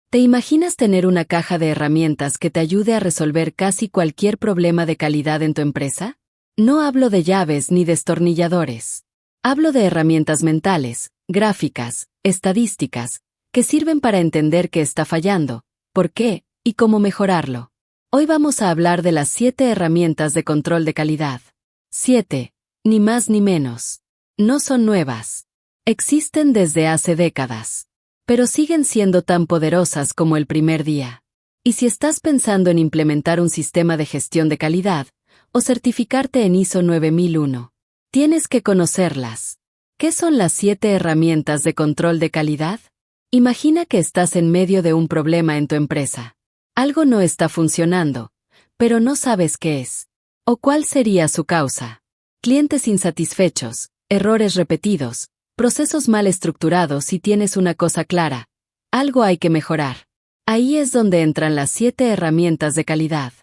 ¿Te imaginas tener una caja de herramientas que te ayude a resolver casi cualquier problema de calidad en tu empresa? No hablo de llaves ni destornilladores. Hablo de herramientas mentales, gráficas, estadísticas, que sirven para entender qué está fallando, por qué y cómo mejorarlo. Hoy vamos a hablar de las 7 herramientas de control de calidad. 7, ni más ni menos. No son nuevas. Existen desde hace décadas, pero siguen siendo tan poderosas como el primer día. Y si estás pensando en implementar un sistema de gestión de calidad o certificarte en ISO 9001, tienes que conocerlas. ¿Qué son las 7 herramientas de control de calidad? Imagina que estás en medio de un problema en tu empresa. Algo no está funcionando, pero no sabes qué es. ¿O cuál sería su causa? Clientes insatisfechos, errores repetidos, procesos mal estructurados y tienes una cosa clara. Algo hay que mejorar. Ahí es donde entran las 7 herramientas de calidad.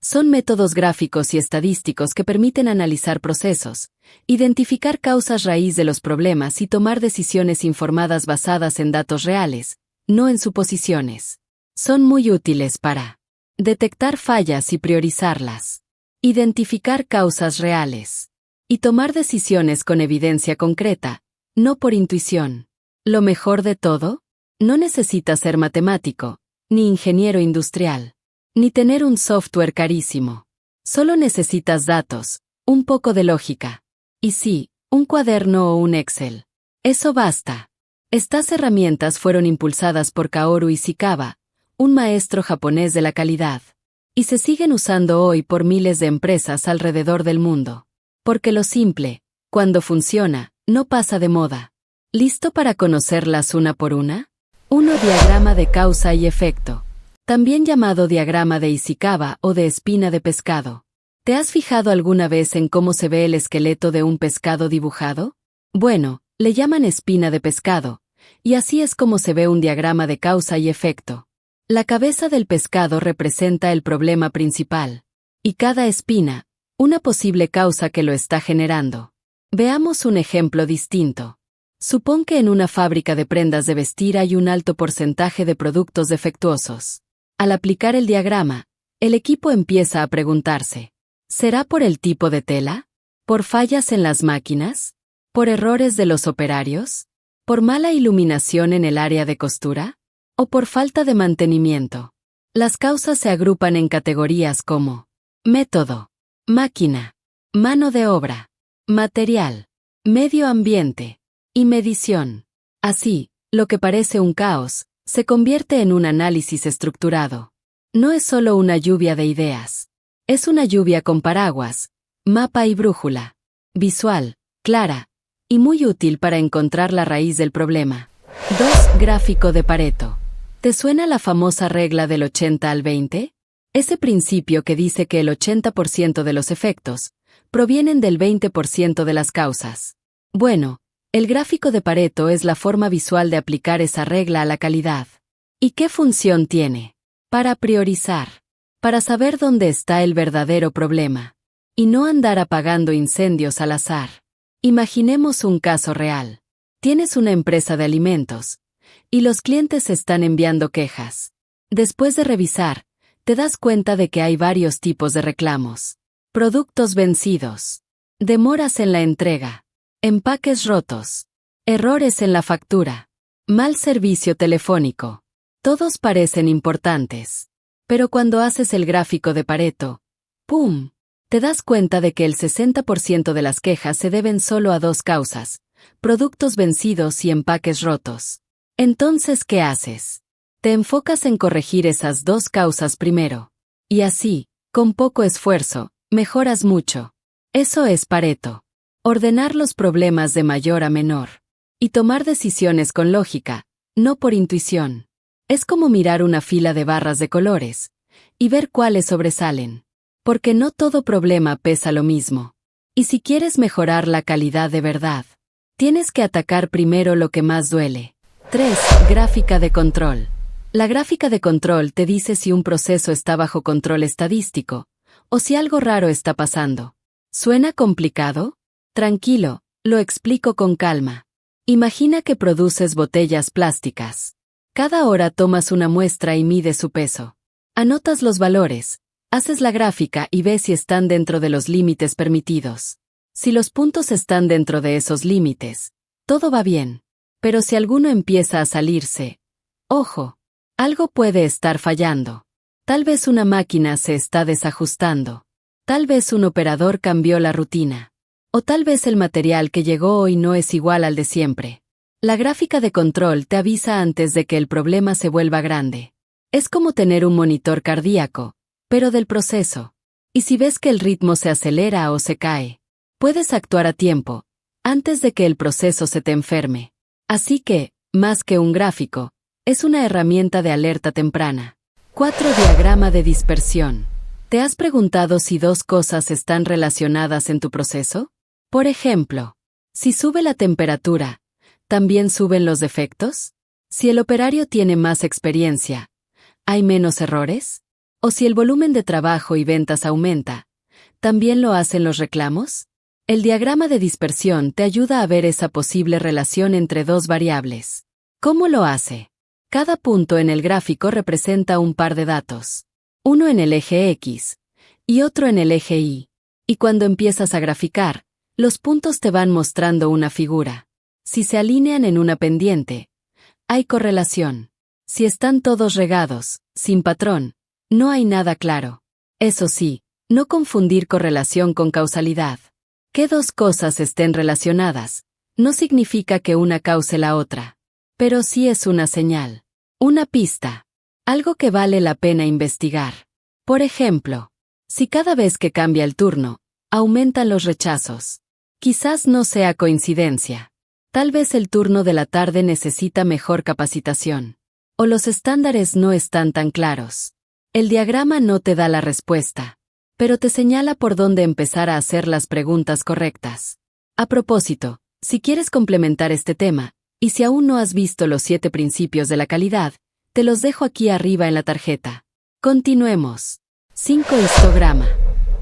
Son métodos gráficos y estadísticos que permiten analizar procesos, identificar causas raíz de los problemas y tomar decisiones informadas basadas en datos reales, no en suposiciones. Son muy útiles para detectar fallas y priorizarlas, identificar causas reales y tomar decisiones con evidencia concreta, no por intuición. Lo mejor de todo, no necesitas ser matemático, ni ingeniero industrial, ni tener un software carísimo. Solo necesitas datos, un poco de lógica. Y sí, un cuaderno o un Excel. Eso basta. Estas herramientas fueron impulsadas por Kaoru Ishikawa, un maestro japonés de la calidad, y se siguen usando hoy por miles de empresas alrededor del mundo. Porque lo simple, cuando funciona, no pasa de moda. ¿Listo para conocerlas una por una? 1. Diagrama de causa y efecto. También llamado diagrama de Ishikawa o de espina de pescado. ¿Te has fijado alguna vez en cómo se ve el esqueleto de un pescado dibujado? Bueno, le llaman espina de pescado, y así es como se ve un diagrama de causa y efecto. La cabeza del pescado representa el problema principal, y cada espina, una posible causa que lo está generando. Veamos un ejemplo distinto. Supón que en una fábrica de prendas de vestir hay un alto porcentaje de productos defectuosos. Al aplicar el diagrama, el equipo empieza a preguntarse, ¿será por el tipo de tela? ¿Por fallas en las máquinas? ¿Por errores de los operarios? ¿Por mala iluminación en el área de costura? ¿O por falta de mantenimiento? Las causas se agrupan en categorías como método, máquina, mano de obra, material, medio ambiente y medición. Así, lo que parece un caos, se convierte en un análisis estructurado. No es solo una lluvia de ideas. Es una lluvia con paraguas, mapa y brújula. Visual, clara, y muy útil para encontrar la raíz del problema. 2. Gráfico de Pareto. ¿Te suena la famosa regla del 80 al 20? Ese principio que dice que el 80% de los efectos provienen del 20% de las causas. Bueno, el gráfico de Pareto es la forma visual de aplicar esa regla a la calidad. ¿Y qué función tiene? Para priorizar, para saber dónde está el verdadero problema, y no andar apagando incendios al azar. Imaginemos un caso real. Tienes una empresa de alimentos, y los clientes están enviando quejas. Después de revisar, te das cuenta de que hay varios tipos de reclamos. Productos vencidos, demoras en la entrega, empaques rotos, errores en la factura, mal servicio telefónico. Todos parecen importantes. Pero cuando haces el gráfico de Pareto, ¡pum!, te das cuenta de que el 60% de las quejas se deben solo a 2 causas: productos vencidos y empaques rotos. Entonces, ¿qué haces? Te enfocas en corregir esas 2 causas primero. Y así, con poco esfuerzo, mejoras mucho. Eso es Pareto. Ordenar los problemas de mayor a menor. Y tomar decisiones con lógica, no por intuición. Es como mirar una fila de barras de colores y ver cuáles sobresalen. Porque no todo problema pesa lo mismo. Y si quieres mejorar la calidad de verdad, tienes que atacar primero lo que más duele. 3. Gráfica de control. La gráfica de control te dice si un proceso está bajo control estadístico o si algo raro está pasando. ¿Suena complicado? Tranquilo, lo explico con calma. Imagina que produces botellas plásticas. Cada hora tomas una muestra y mides su peso. Anotas los valores, haces la gráfica y ves si están dentro de los límites permitidos. Si los puntos están dentro de esos límites, todo va bien. Pero si alguno empieza a salirse, ojo, algo puede estar fallando. Tal vez una máquina se está desajustando. Tal vez un operador cambió la rutina. O tal vez el material que llegó hoy no es igual al de siempre. La gráfica de control te avisa antes de que el problema se vuelva grande. Es como tener un monitor cardíaco, pero del proceso. Y si ves que el ritmo se acelera o se cae, puedes actuar a tiempo, antes de que el proceso se te enferme. Así que, más que un gráfico, es una herramienta de alerta temprana. 4. Diagrama de dispersión. ¿Te has preguntado si dos cosas están relacionadas en tu proceso? Por ejemplo, si sube la temperatura, ¿también suben los defectos? Si el operario tiene más experiencia, ¿hay menos errores? ¿O si el volumen de trabajo y ventas aumenta, ¿también lo hacen los reclamos? El diagrama de dispersión te ayuda a ver esa posible relación entre dos variables. ¿Cómo lo hace? Cada punto en el gráfico representa un par de datos. Uno en el eje X y otro en el eje Y. Y cuando empiezas a graficar, los puntos te van mostrando una figura. Si se alinean en una pendiente, hay correlación. Si están todos regados, sin patrón, no hay nada claro. Eso sí, no confundir correlación con causalidad. Que dos cosas estén relacionadas no significa que una cause la otra. Pero sí es una señal, una pista, algo que vale la pena investigar. Por ejemplo, si cada vez que cambia el turno, aumentan los rechazos, quizás no sea coincidencia. Tal vez el turno de la tarde necesita mejor capacitación. O los estándares no están tan claros. El diagrama no te da la respuesta, pero te señala por dónde empezar a hacer las preguntas correctas. A propósito, si quieres complementar este tema, y si aún no has visto los 7 principios de la calidad, te los dejo aquí arriba en la tarjeta. Continuemos. 5. Histograma.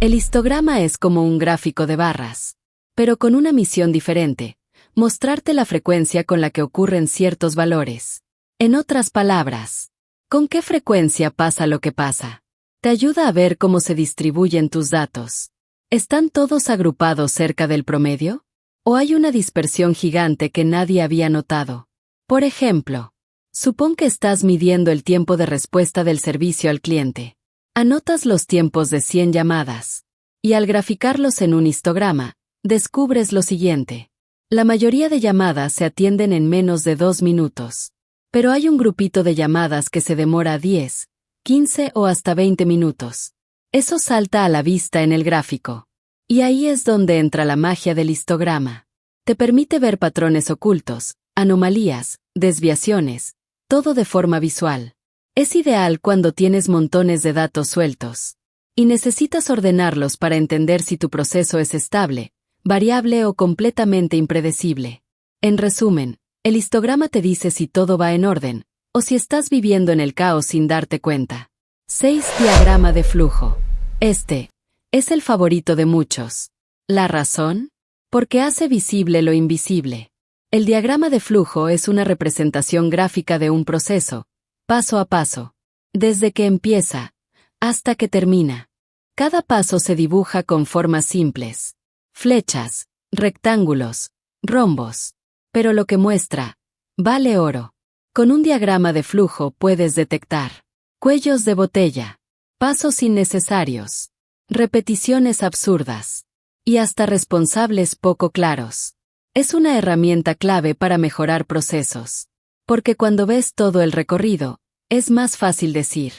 El histograma es como un gráfico de barras, pero con una misión diferente: mostrarte la frecuencia con la que ocurren ciertos valores. En otras palabras, ¿con qué frecuencia pasa lo que pasa? Te ayuda a ver cómo se distribuyen tus datos. ¿Están todos agrupados cerca del promedio? ¿O hay una dispersión gigante que nadie había notado? Por ejemplo, supón que estás midiendo el tiempo de respuesta del servicio al cliente. Anotas los tiempos de 100 llamadas. Y al graficarlos en un histograma, descubres lo siguiente. La mayoría de llamadas se atienden en menos de 2 minutos. Pero hay un grupito de llamadas que se demora 10, 15 o hasta 20 minutos. Eso salta a la vista en el gráfico. Y ahí es donde entra la magia del histograma. Te permite ver patrones ocultos, anomalías, desviaciones, todo de forma visual. Es ideal cuando tienes montones de datos sueltos y necesitas ordenarlos para entender si tu proceso es estable, variable o completamente impredecible. En resumen, el histograma te dice si todo va en orden, o si estás viviendo en el caos sin darte cuenta. 6. Diagrama de flujo. Este es el favorito de muchos. ¿La razón? Porque hace visible lo invisible. El diagrama de flujo es una representación gráfica de un proceso, paso a paso, desde que empieza hasta que termina. Cada paso se dibuja con formas simples: flechas, rectángulos, rombos. Pero lo que muestra vale oro. Con un diagrama de flujo puedes detectar cuellos de botella, pasos innecesarios, repeticiones absurdas y hasta responsables poco claros. Es una herramienta clave para mejorar procesos, porque cuando ves todo el recorrido, es más fácil decir: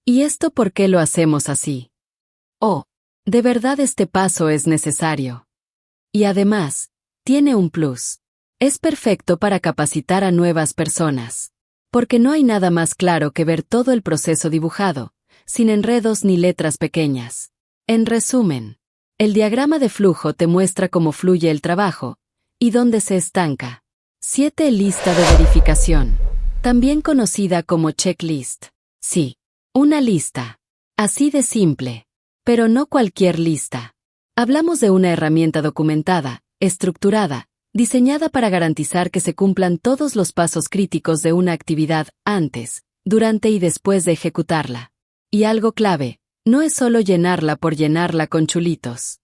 ¿y esto por qué lo hacemos así? O, ¿de verdad este paso es necesario? Y además, tiene un plus. Es perfecto para capacitar a nuevas personas, porque no hay nada más claro que ver todo el proceso dibujado, sin enredos ni letras pequeñas. En resumen, el diagrama de flujo te muestra cómo fluye el trabajo y dónde se estanca. 7. Lista de verificación, también conocida como checklist. Sí, una lista. Así de simple. Pero no cualquier lista. Hablamos de una herramienta documentada, estructurada diseñada para garantizar que se cumplan todos los pasos críticos de una actividad antes, durante y después de ejecutarla. Y algo clave, no es solo llenarla por llenarla con chulitos.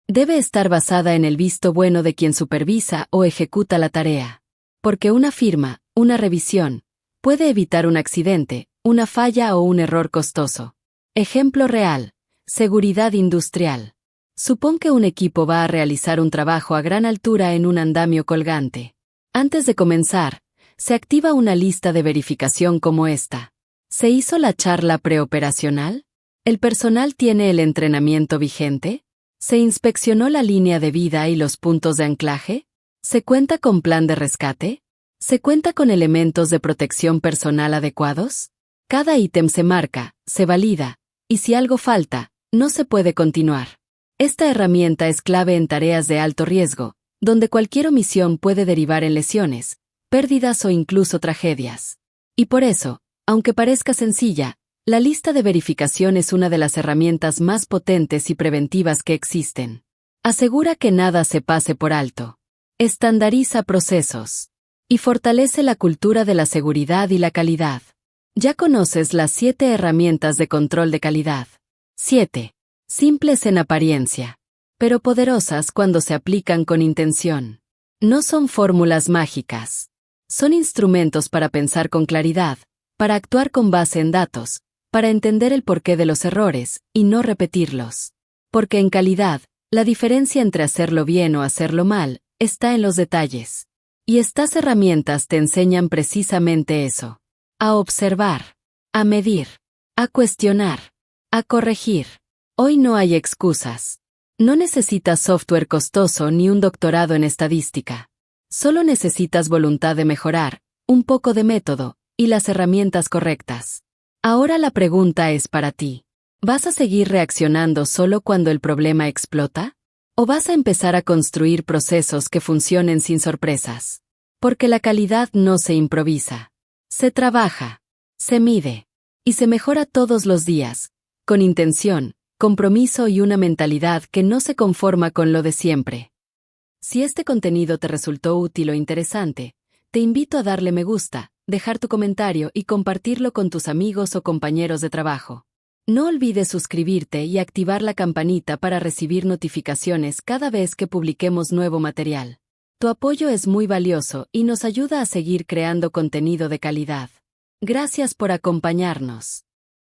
Debe estar basada en el visto bueno de quien supervisa o ejecuta la tarea. Porque una firma, una revisión, puede evitar un accidente, una falla o un error costoso. Ejemplo real: seguridad industrial. Supón que un equipo va a realizar un trabajo a gran altura en un andamio colgante. Antes de comenzar, se activa una lista de verificación como esta. ¿Se hizo la charla preoperacional? ¿El personal tiene el entrenamiento vigente? ¿Se inspeccionó la línea de vida y los puntos de anclaje? ¿Se cuenta con plan de rescate? ¿Se cuenta con elementos de protección personal adecuados? Cada ítem se marca, se valida, y si algo falta, no se puede continuar. Esta herramienta es clave en tareas de alto riesgo, donde cualquier omisión puede derivar en lesiones, pérdidas o incluso tragedias. Y por eso, aunque parezca sencilla, la lista de verificación es una de las herramientas más potentes y preventivas que existen. Asegura que nada se pase por alto. Estandariza procesos. Y fortalece la cultura de la seguridad y la calidad. Ya conoces las 7 herramientas de control de calidad. 7. Simples en apariencia, pero poderosas cuando se aplican con intención. No son fórmulas mágicas. Son instrumentos para pensar con claridad, para actuar con base en datos, para entender el porqué de los errores y no repetirlos. Porque en calidad, la diferencia entre hacerlo bien o hacerlo mal está en los detalles. Y estas herramientas te enseñan precisamente eso. A observar, a medir, a cuestionar, a corregir. Hoy no hay excusas. No necesitas software costoso ni un doctorado en estadística. Solo necesitas voluntad de mejorar, un poco de método, y las herramientas correctas. Ahora la pregunta es para ti. ¿Vas a seguir reaccionando solo cuando el problema explota? ¿O vas a empezar a construir procesos que funcionen sin sorpresas? Porque la calidad no se improvisa. Se trabaja, se mide, y se mejora todos los días, con intención, compromiso y una mentalidad que no se conforma con lo de siempre. Si este contenido te resultó útil o interesante, te invito a darle me gusta, dejar tu comentario y compartirlo con tus amigos o compañeros de trabajo. No olvides suscribirte y activar la campanita para recibir notificaciones cada vez que publiquemos nuevo material. Tu apoyo es muy valioso y nos ayuda a seguir creando contenido de calidad. Gracias por acompañarnos.